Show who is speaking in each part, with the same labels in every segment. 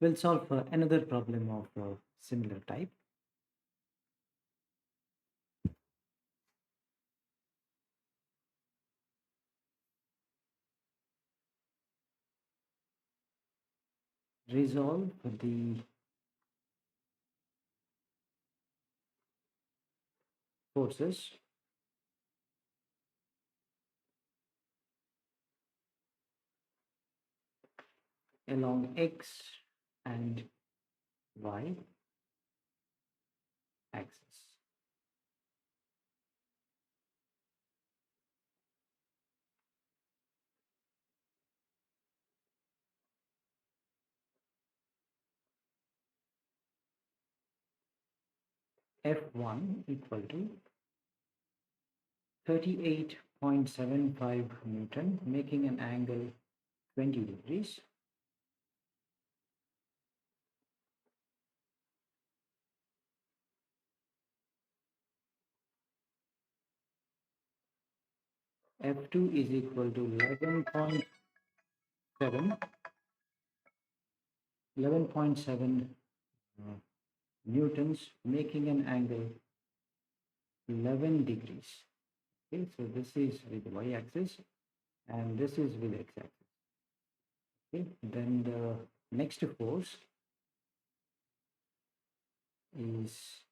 Speaker 1: We'll solve another problem of similar type. Resolve the forces along x and y axis. F1 equal to 38.75 Newton, making an angle 20 degrees. F2 is equal to 11.7 newtons, making an angle 11 degrees. Okay, so this is with the y-axis and this is with x-axis. Okay, then the next force is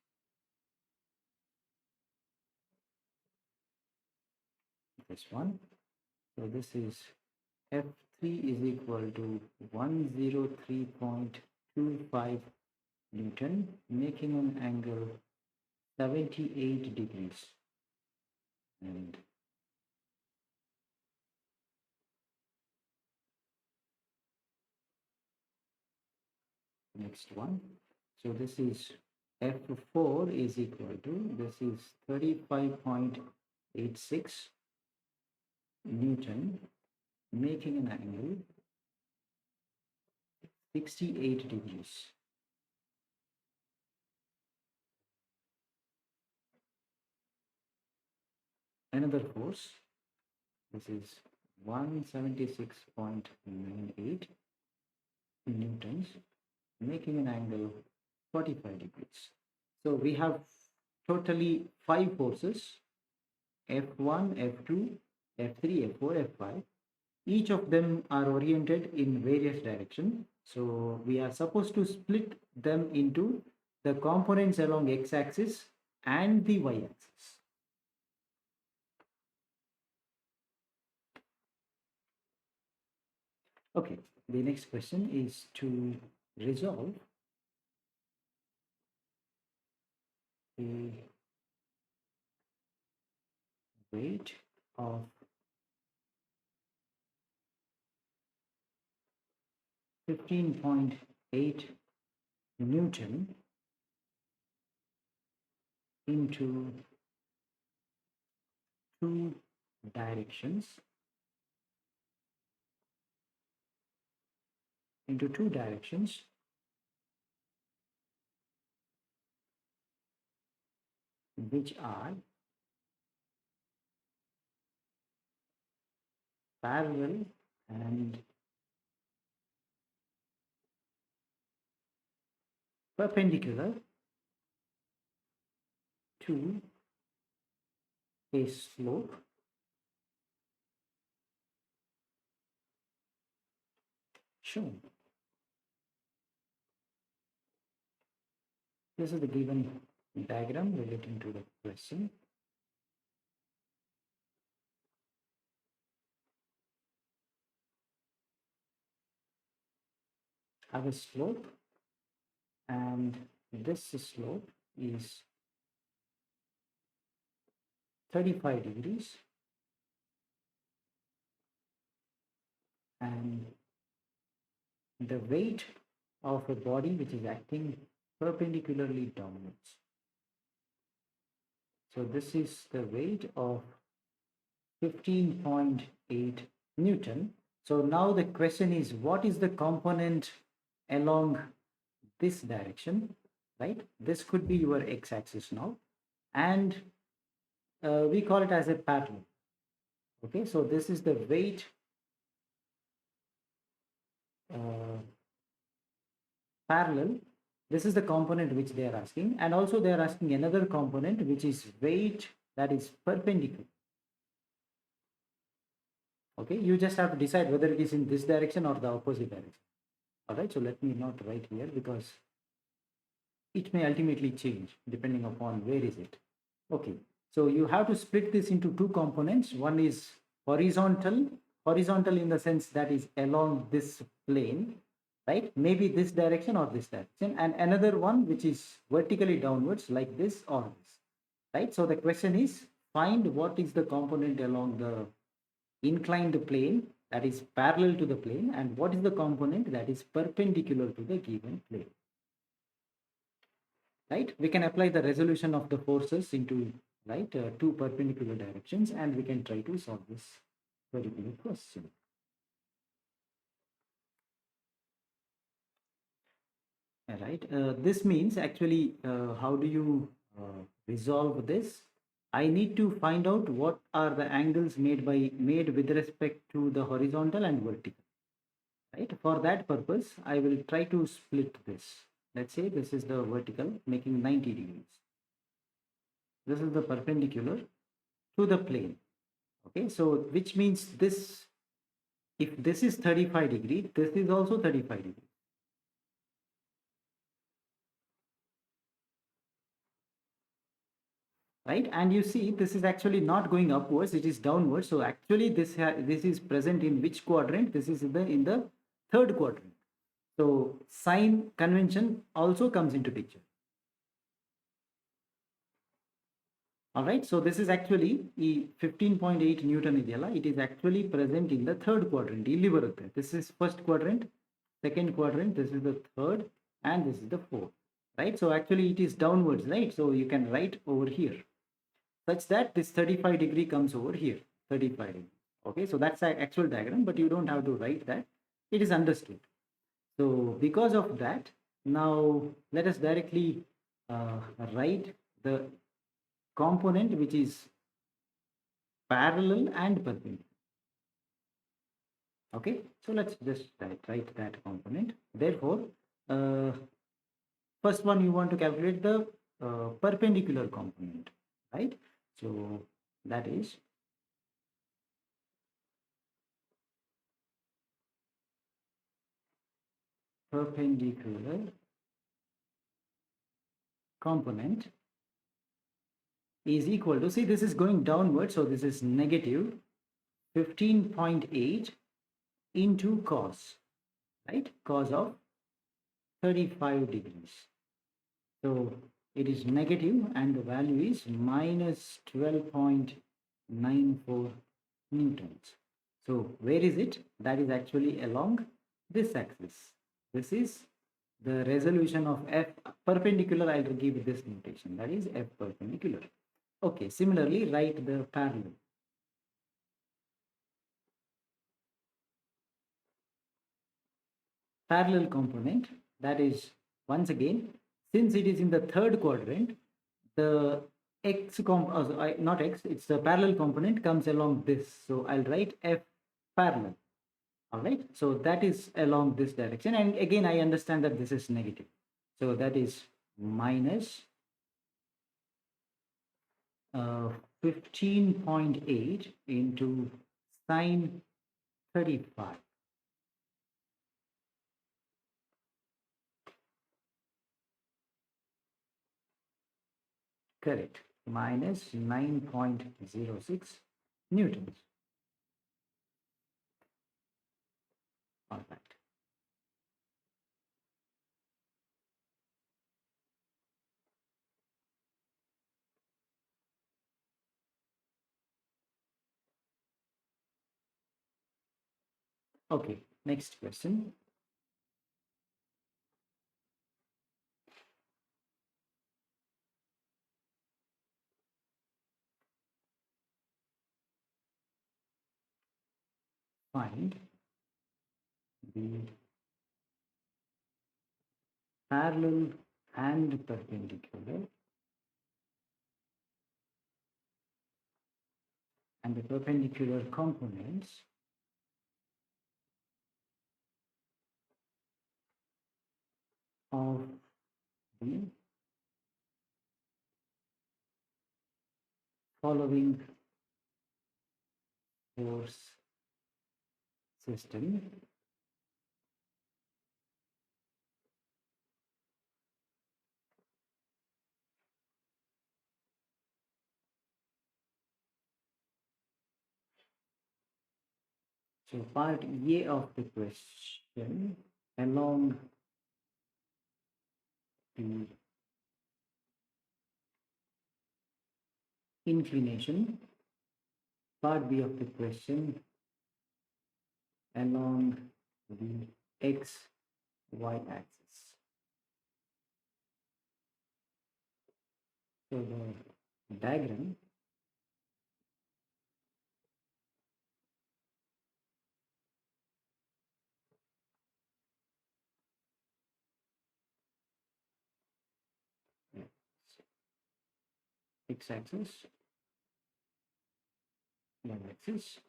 Speaker 1: this one. So this is F3 is equal to 103.25 Newton, making an angle 78 degrees. And next one. So this is F4 is equal to, this is 35.86 Newton, making an angle 68 degrees. Another force, this is 176.98 newtons, making an angle 45 degrees. So we have totally 5 forces, F1, F2, F3, F4, F5. Each of them are oriented in various directions. So we are supposed to split them into the components along x-axis and the y-axis. Okay, the next question is to resolve the weight of 15.8 Newton into 2 directions, which are parallel and perpendicular to a slope shown. This is the given diagram relating to the question. Have a slope, and this slope is 35 degrees, and the weight of a body which is acting perpendicularly downwards. So this is the weight of 15.8 Newton. So now the question is, what is the component along this direction, right? This could be your x-axis now, and we call it as a pattern. Okay, so this is the weight parallel. This is the component which they are asking, and also they are asking another component which is weight that is perpendicular. Okay, you just have to decide whether it is in this direction or the opposite direction. All right, so let me not write here because it may ultimately change depending upon where is it. Okay, so you have to split this into two components. One is horizontal in the sense that is along this plane, right? Maybe this direction or this direction, and another one which is vertically downwards like this or this, right? So the question is, find what is the component along the inclined plane that is parallel to the plane, and what is the component that is perpendicular to the given plane, right? We can apply the resolution of the forces into, right, two perpendicular directions, and we can try to solve this particular question. All right, this means actually, how do you resolve this? I need to find out what are the angles made with respect to the horizontal and vertical, right? For that purpose, I will try to split this. Let's say this is the vertical making 90 degrees. This is the perpendicular to the plane. Okay, so which means this, if this is 35 degree, this is also 35 degree. Right, and you see this is actually not going upwards, it is downwards. So actually this is present in which quadrant? This is in the third quadrant. So sign convention also comes into picture. All right, so this is actually 15.8 Newton ideyala. It is actually present in the third quadrant. This is first quadrant, second quadrant, this is the third, and this is the fourth, right? So actually it is downwards, right? So you can write over here such that this 35 degree comes over here, 35 degree. Okay, so that's the actual diagram, but you don't have to write that. It is understood. So because of that, now let us directly write the component which is parallel and perpendicular. Okay, so let's just write that component. Therefore, first one you want to calculate the perpendicular component, right? So that is perpendicular component is equal to, see this is going downward, so this is negative 15.8 into cos, right? Cos of 35 degrees. So it is negative and the value is minus 12.94 newtons. So where is it? That is actually along this axis. This is the resolution of F perpendicular. I'll give this notation, that is F perpendicular. Okay, similarly write the parallel. Parallel component, that is, once again, since it is in the third quadrant, the not x, it's the parallel component comes along this. So I'll write F parallel. All right, so that is along this direction, and again I understand that this is negative, so that is minus 15.8 into sine 35. Correct, minus 9.06 newtons. All right. Okay, next question. Find the parallel and perpendicular, and the perpendicular components the following force system So part A of the question, along the inclination. Part B of the question, along the XY axis. So the diagram x-axis, y-axis,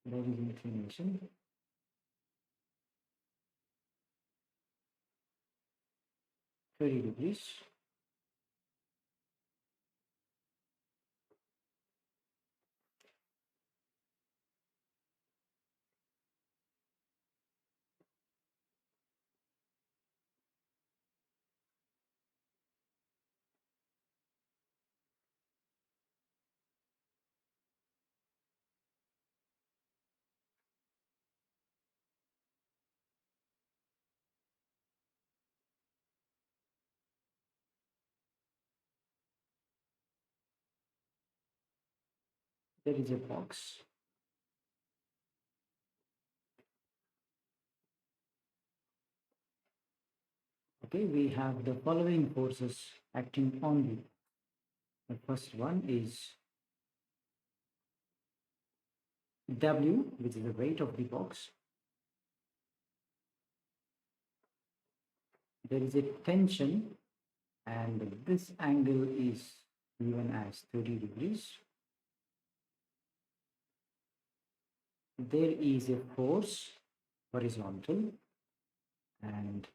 Speaker 1: there is inclination, (30°). There is a box. Okay, we have the following forces acting on you. The first one is W, which is the weight of the box. There is a tension, and this angle is given as 30°. There is a force, horizontal, and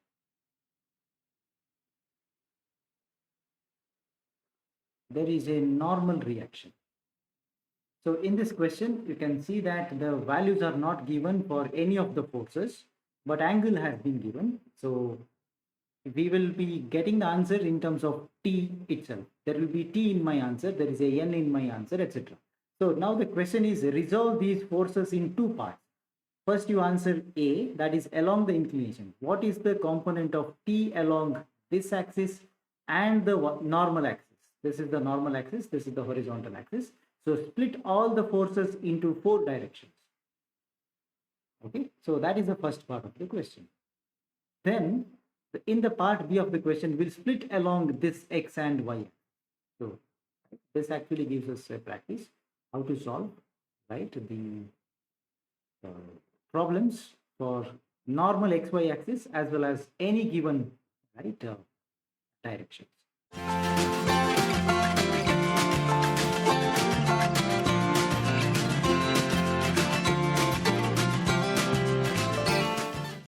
Speaker 1: there is a normal reaction. So in this question, you can see that the values are not given for any of the forces, but angle has been given. So we will be getting the answer in terms of T itself. There will be T in my answer, there is a N in my answer, etc. So now the question is, resolve these forces in two parts. First you answer A, that is along the inclination. What is the component of T along this axis and the normal axis? This is the normal axis, this is the horizontal axis. So split all the forces into 4 directions. Okay, so that is the first part of the question. Then in the part B of the question, we'll split along this X and Y. So this actually gives us a practice how to solve, right, the problems for normal XY axis as well as any given, right, directions.